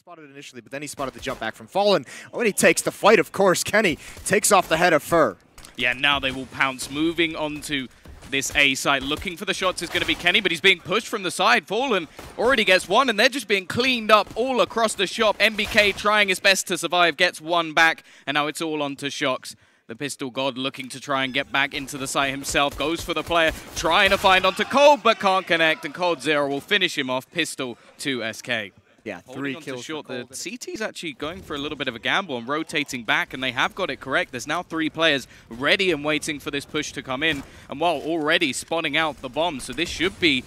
spotted initially, but then he spotted the jump back from Fallen. When he takes the fight, of course, Kenny takes off the head of Fur. Yeah, now they will pounce, moving on to this A site. Looking for the shots is going to be Kenny, but he's being pushed from the side. Fallen already gets one, and they're just being cleaned up all across the shop. MBK trying his best to survive, gets one back, and now it's all on to Shox. The Pistol God looking to try and get back into the site himself. Goes for the player, trying to find onto Cold, but can't connect, and Cold Zero will finish him off. Pistol to SK. Yeah, three kills short. The CT's actually going for a little bit of a gamble and rotating back, and they have got it correct. There's now 3 players ready and waiting for this push to come in, and while already spawning out the bomb, so this should be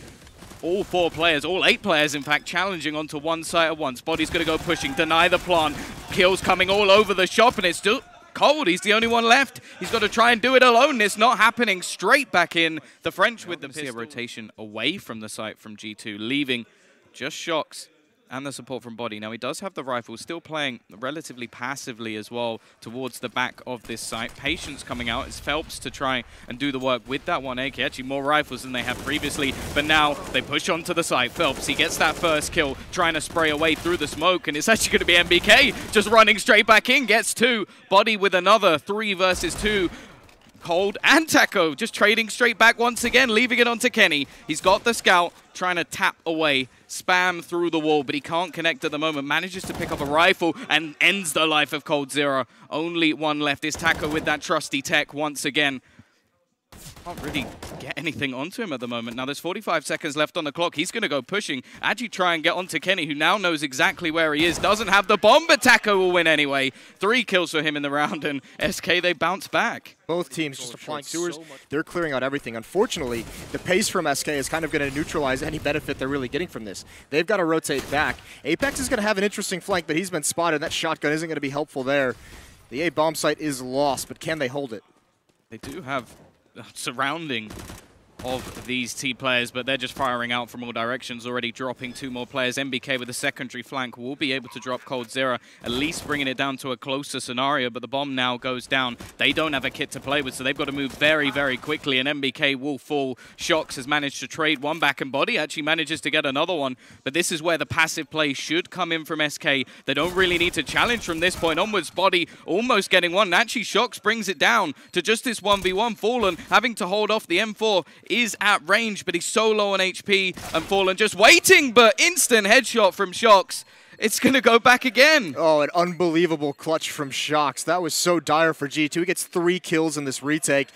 all 4 players, all 8 players, in fact, challenging onto one site at once. Body's going to go pushing, deny the plant. Kills coming all over the shop, and it's still Cold. He's the only one left. He's got to try and do it alone. It's not happening. Straight back in. The French with the pistol. Rotation away from the site from G2, leaving just Shox and the support from Body. Now, he does have the rifle, still playing relatively passively as well towards the back of this site. Patience coming out. It's Phelps to try and do the work with that one AK. Actually, more rifles than they had previously, but now they push onto the site. Phelps, he gets that first kill, trying to spray away through the smoke, and it's actually going to be MBK just running straight back in, gets 2. Body with another 3 versus 2. Cold and Taco just trading straight back once again, leaving it onto Kenny. He's got the scout, trying to tap away, spam through the wall, but he can't connect at the moment. Manages to pick up a rifle and ends the life of Cold Zero. Only one left is Taco with that trusty tech once again. Can't really get anything onto him at the moment. Now there's 45 seconds left on the clock. He's going to go pushing. Actually try and get onto Kenny, who now knows exactly where he is. Doesn't have the bomb, but Taco will win anyway. 3 kills for him in the round, and SK, they bounce back. Both teams just applying sewers. They're clearing out everything. Unfortunately, the pace from SK is kind of going to neutralize any benefit they're really getting from this. They've got to rotate back. Apex is going to have an interesting flank, but he's been spotted. That shotgun isn't going to be helpful there. The A bomb site is lost, but can they hold it? They do have surrounding of these T players, but they're just firing out from all directions, already dropping 2 more players. MBK with a secondary flank will be able to drop Cold Zero, at least bringing it down to a closer scenario, but the bomb now goes down. They don't have a kit to play with, so they've got to move very, very quickly, and MBK will fall. Shox has managed to trade one back, and Body actually manages to get another one, but this is where the passive play should come in from SK. They don't really need to challenge from this point onwards. Body almost getting one, and actually Shox brings it down to just this 1v1. Fallen having to hold off the M4 is at range, but he's so low on HP, and Fallen just waiting, but instant headshot from Shox. It's going to go back again. Oh, an unbelievable clutch from Shox. That was so dire for G2. He gets 3 kills in this retake.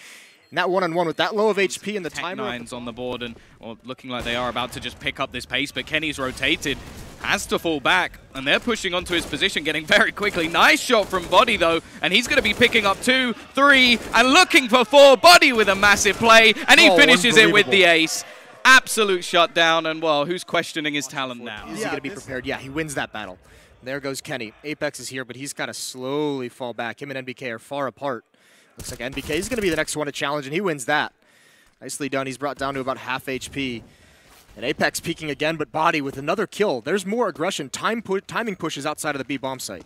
And that one-on-one with that low of HP and the timer. Tech9s on the board, and looking like they are about to just pick up this pace, but Kenny's rotated. Has to fall back, and they're pushing onto his position, getting very quickly. Nice shot from Body, though, and he's going to be picking up 2, 3, and looking for 4. Body with a massive play, and he finishes it with the ace. Absolute shutdown, and, well, who's questioning his talent now? Is he going to be prepared? Yeah, he wins that battle. There goes Kenny. Apex is here, but he's got to slowly fall back. Him and NBK are far apart. Looks like NBK is going to be the next one to challenge, and he wins that. Nicely done. He's brought down to about half HP. And Apex peeking again, but Body with another kill. There's more aggression. Timing pushes outside of the B bomb site.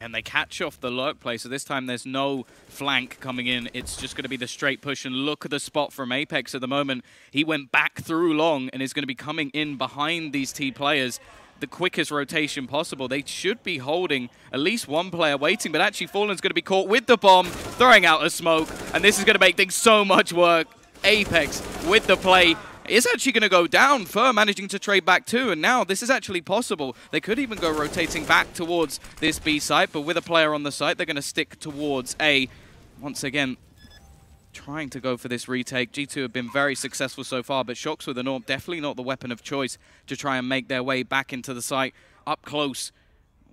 And they catch off the lurk play, so this time there's no flank coming in. It's just going to be the straight push, and look at the spot from Apex at the moment. He went back through long and is going to be coming in behind these T players. The quickest rotation possible. They should be holding at least one player waiting, but actually Fallen's going to be caught with the bomb, throwing out a smoke, and this is going to make things so much work. Apex with the play is actually going to go down. Fur managing to trade back 2, and now this is actually possible. They could even go rotating back towards this B site, but with a player on the site, they're going to stick towards A. Once again, trying to go for this retake. G2 have been very successful so far, but Shox with an AWP, definitely not the weapon of choice to try and make their way back into the site. Up close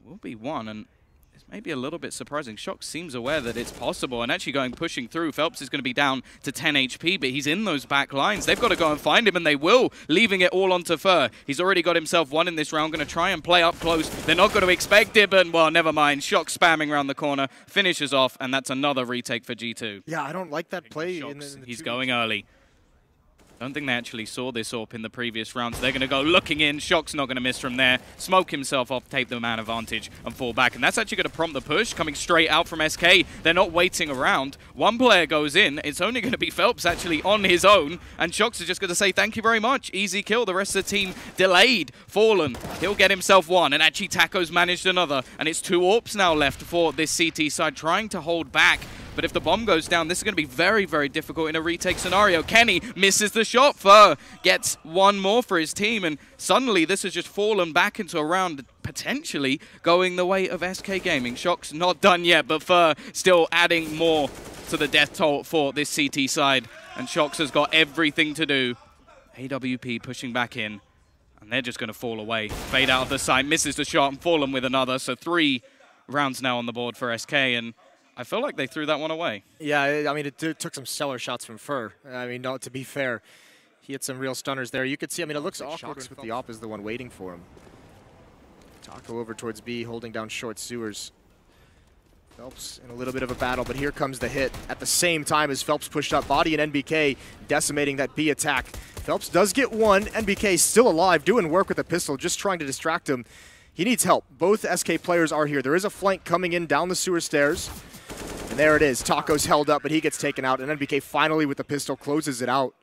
will be one, and it's maybe a little bit surprising. Shox seems aware that it's possible, and actually pushing through. Phelps is going to be down to 10 HP, but he's in those back lines. They've got to go and find him, and they will, leaving it all onto Fur. He's already got himself one in this round, going to try and play up close. They're not going to expect it, but, well, never mind. Shox spamming around the corner, finishes off, and that's another retake for G2. Yeah, I don't like that play. He's going early. I don't think they actually saw this AWP in the previous round, so they're going to go looking in. Shock's not going to miss from there. Smoke himself off, take the man advantage, and fall back. And that's actually going to prompt the push, coming straight out from SK. They're not waiting around. One player goes in. It's only going to be Phelps actually on his own, and Shocks is just going to say thank you very much. Easy kill. The rest of the team delayed. Fallen. He'll get himself one, and actually Taco's managed another. And it's 2 AWPs now left for this CT side, trying to hold back. But if the bomb goes down, this is going to be very, very difficult in a retake scenario. Kenny misses the shot. Fur gets one more for his team, and suddenly this has just fallen back into a round potentially going the way of SK Gaming. Shock's not done yet, but Fur still adding more to the death toll for this CT side. And Shocks has got everything to do. AWP pushing back in, and they're just going to fall away. Fade out of the side, misses the shot, and Fallen with another. So 3 rounds now on the board for SK, and I feel like they threw that one away. Yeah, I mean, it took some stellar shots from Fur. I mean, no, to be fair, he had some real stunners there. You could see, I mean, it looks like Shocks with the AWP is the one waiting for him. Taco over towards B, holding down short sewers. Phelps in a little bit of a battle, but here comes the hit at the same time as Phelps pushed up. Body and NBK decimating that B attack. Phelps does get one. NBK still alive, doing work with the pistol, just trying to distract him. He needs help. Both SK players are here. There is a flank coming in down the sewer stairs. And there it is. Taco's held up, but he gets taken out. And NBK finally with the pistol closes it out.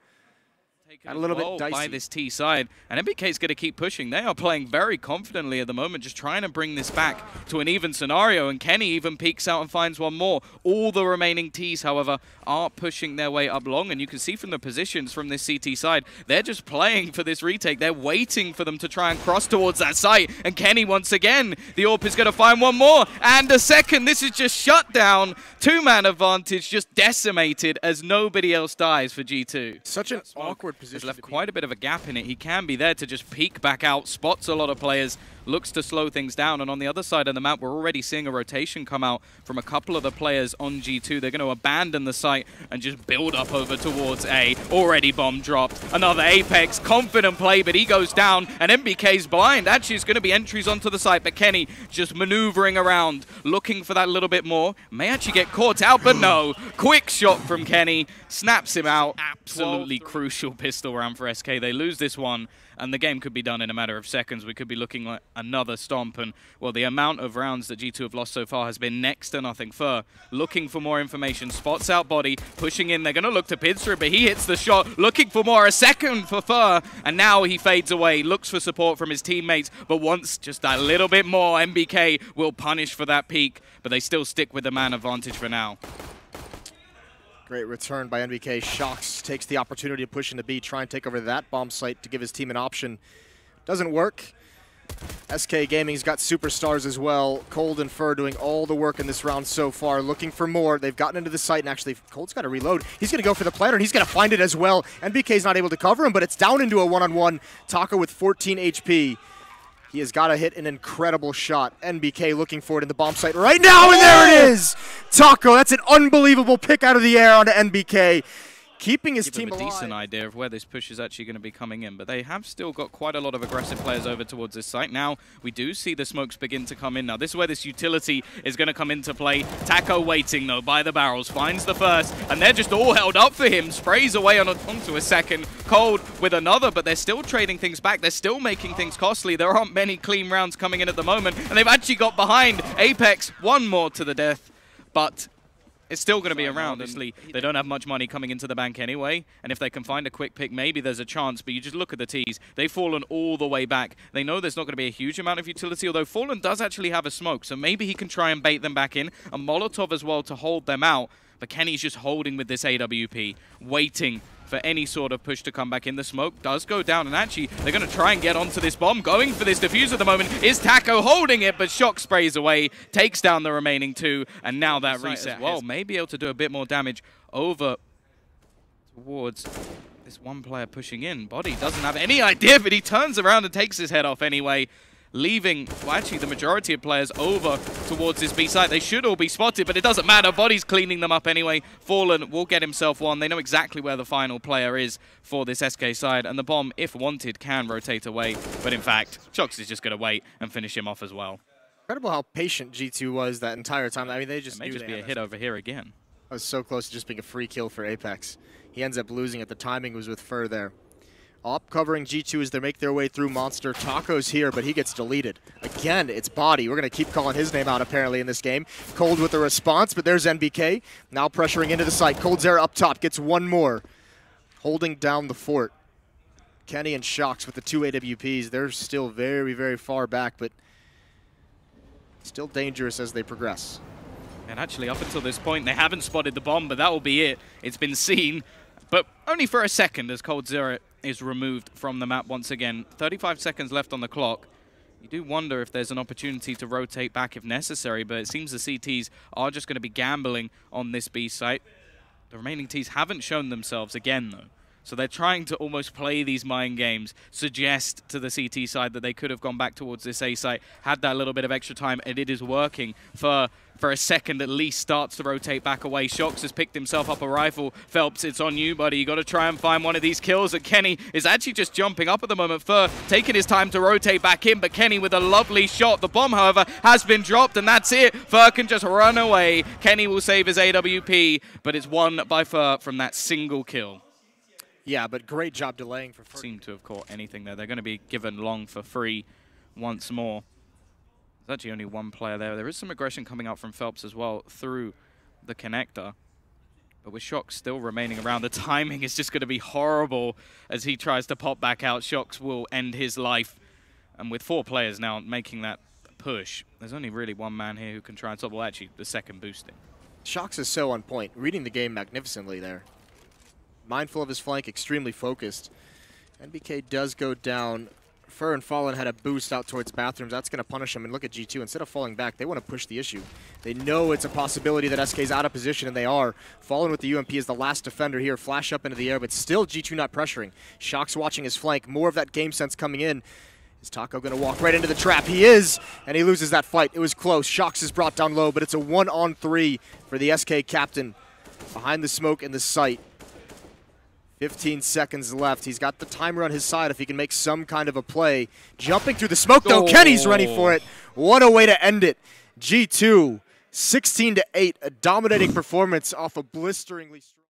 Got a little bit dicey by this T side, and NBK's going to keep pushing. They are playing very confidently at the moment, just trying to bring this back to an even scenario, and Kenny even peeks out and finds one more. All the remaining Ts, however, are pushing their way up long, and you can see from the positions from this CT side, they're just playing for this retake. They're waiting for them to try and cross towards that site, and Kenny once again, the AWP is going to find one more, and a second. This is just shut down. 2-man advantage just decimated as nobody else dies for G2. Such an awkward position. Has left quite a bit of a gap in it. He can be there to just peek back out, spots a lot of players, looks to slow things down. And on the other side of the map, we're already seeing a rotation come out from a couple of the players on G2. They're going to abandon the site and just build up over towards A. Already bomb dropped. Another Apex. Confident play, but he goes down. And NBK's blind. Actually, it's going to be entries onto the site, but Kenny just maneuvering around, looking for that little bit more. May actually get caught out, but no. Quick shot from Kenny. Snaps him out. Absolutely crucial pistol round for SK. They lose this one, and the game could be done in a matter of seconds. We could be looking at another stomp, and, well, the amount of rounds that G2 have lost so far has been next to nothing. Fur looking for more information, spots out Body, pushing in. They're going to look to Pinstra, but he hits the shot, looking for more. A second for Fur, and now he fades away, looks for support from his teammates, but wants just a little bit more. NBK will punish for that peak, but they still stick with the man advantage for now. Great return by NBK. Shocks takes the opportunity to push into B, try and take over that bomb site to give his team an option. Doesn't work. SK Gaming's got superstars as well. Cold and Fur doing all the work in this round so far, looking for more. They've gotten into the site, and actually Cold's got to reload. He's going to go for the planter, and he's going to find it as well. NBK's not able to cover him, but it's down into a one-on-one. Taco with 14 HP. He has got to hit an incredible shot. NBK looking for it in the bomb site right now, and there it is! Taco, that's an unbelievable pick out of the air onto NBK. Keeping his team alive. A decent idea of where this push is actually going to be coming in, but they have still got quite a lot of aggressive players over towards this site. Now, we do see the smokes begin to come in. Now, this is where this utility is going to come into play. Taco waiting, though, by the barrels, finds the first, and they're just all held up for him. Sprays away onto a second. Cold with another, but they're still trading things back. They're still making things costly. There aren't many clean rounds coming in at the moment, and they've actually got behind Apex. One more to the death, but it's still going to be around. Obviously, they don't have much money coming into the bank anyway, and if they can find a quick pick, maybe there's a chance, but you just look at the Ts. They've fallen all the way back. They know there's not going to be a huge amount of utility, although Fallen does actually have a smoke, so maybe he can try and bait them back in. A Molotov as well to hold them out, but Kenny's just holding with this AWP, waiting for any sort of push to come back in. The smoke does go down, and actually they're going to try and get onto this bomb. Going for this defuse at the moment is Taco, holding it, but Shock sprays away, takes down the remaining 2, and now that reset as well may be able to do a bit more damage over towards this one player pushing in. Body doesn't have any idea, but he turns around and takes his head off anyway, leaving, well, actually the majority of players over towards this B site. They should all be spotted, but it doesn't matter. Body's cleaning them up anyway. Fallen will get himself one. They know exactly where the final player is for this SK side, and the bomb, if wanted, can rotate away. But in fact, Shocks is just going to wait and finish him off as well. Incredible how patient G2 was that entire time. I mean, they just it may just be a hit over here again. That was so close to just being a free kill for Apex. He ends up losing it. The timing was with Fur there. Op covering G2 as they make their way through Monster. Taco's here, but he gets deleted. Again, it's Body. We're going to keep calling his name out apparently in this game. Cold with a response, but there's NBK. Now pressuring into the site. Coldzera up top, gets one more. Holding down the fort. Kenny and Shocks with the 2 AWPs. They're still very, very far back, but still dangerous as they progress. And actually, up until this point, they haven't spotted the bomb, but that will be it. It's been seen, but only for a second as Coldzera is removed from the map once again. 35 seconds left on the clock. You do wonder if there's an opportunity to rotate back if necessary, but it seems the CTs are just going to be gambling on this B site. The remaining Ts haven't shown themselves again, though. So they're trying to almost play these mind games, suggest to the CT side that they could have gone back towards this A site, had that little bit of extra time, and it is working. For a second at least starts to rotate back away. Shocks has picked himself up a rifle. Phelps, it's on you, buddy. You got to try and find one of these kills. And Kenny is actually just jumping up at the moment. Fur taking his time to rotate back in, but Kenny with a lovely shot. The bomb, however, has been dropped, and that's it. Fur can just run away. Kenny will save his AWP, but it's won by Fur from that single kill. Yeah, but great job delaying for Fur. Seem to have caught anything there. They're going to be given long for free once more. There's actually only one player there. There is some aggression coming out from Phelps as well through the connector. But with Shocks still remaining around, the timing is just going to be horrible as he tries to pop back out. Shocks will end his life. And with 4 players now making that push, there's only really one man here who can try and stop. Well, actually, the second boosting. Shocks is so on point, reading the game magnificently there. Mindful of his flank, extremely focused. NBK does go down. Fur and Fallen had a boost out towards bathrooms. That's going to punish him. And look at G2. Instead of falling back, they want to push the issue. They know it's a possibility that SK's out of position, and they are. Fallen with the UMP is the last defender here. Flash up into the air, but still G2 not pressuring. Shocks watching his flank. More of that game sense coming in. Is Taco going to walk right into the trap? He is, and he loses that fight. It was close. Shocks is brought down low, but it's a 1-on-3 for the SK captain. Behind the smoke in the site. 15 seconds left. He's got the timer on his side if he can make some kind of a play. Jumping through the smoke, though. Kenny's ready for it. What a way to end it. G2, 16-8, a dominating performance off a blisteringly strong...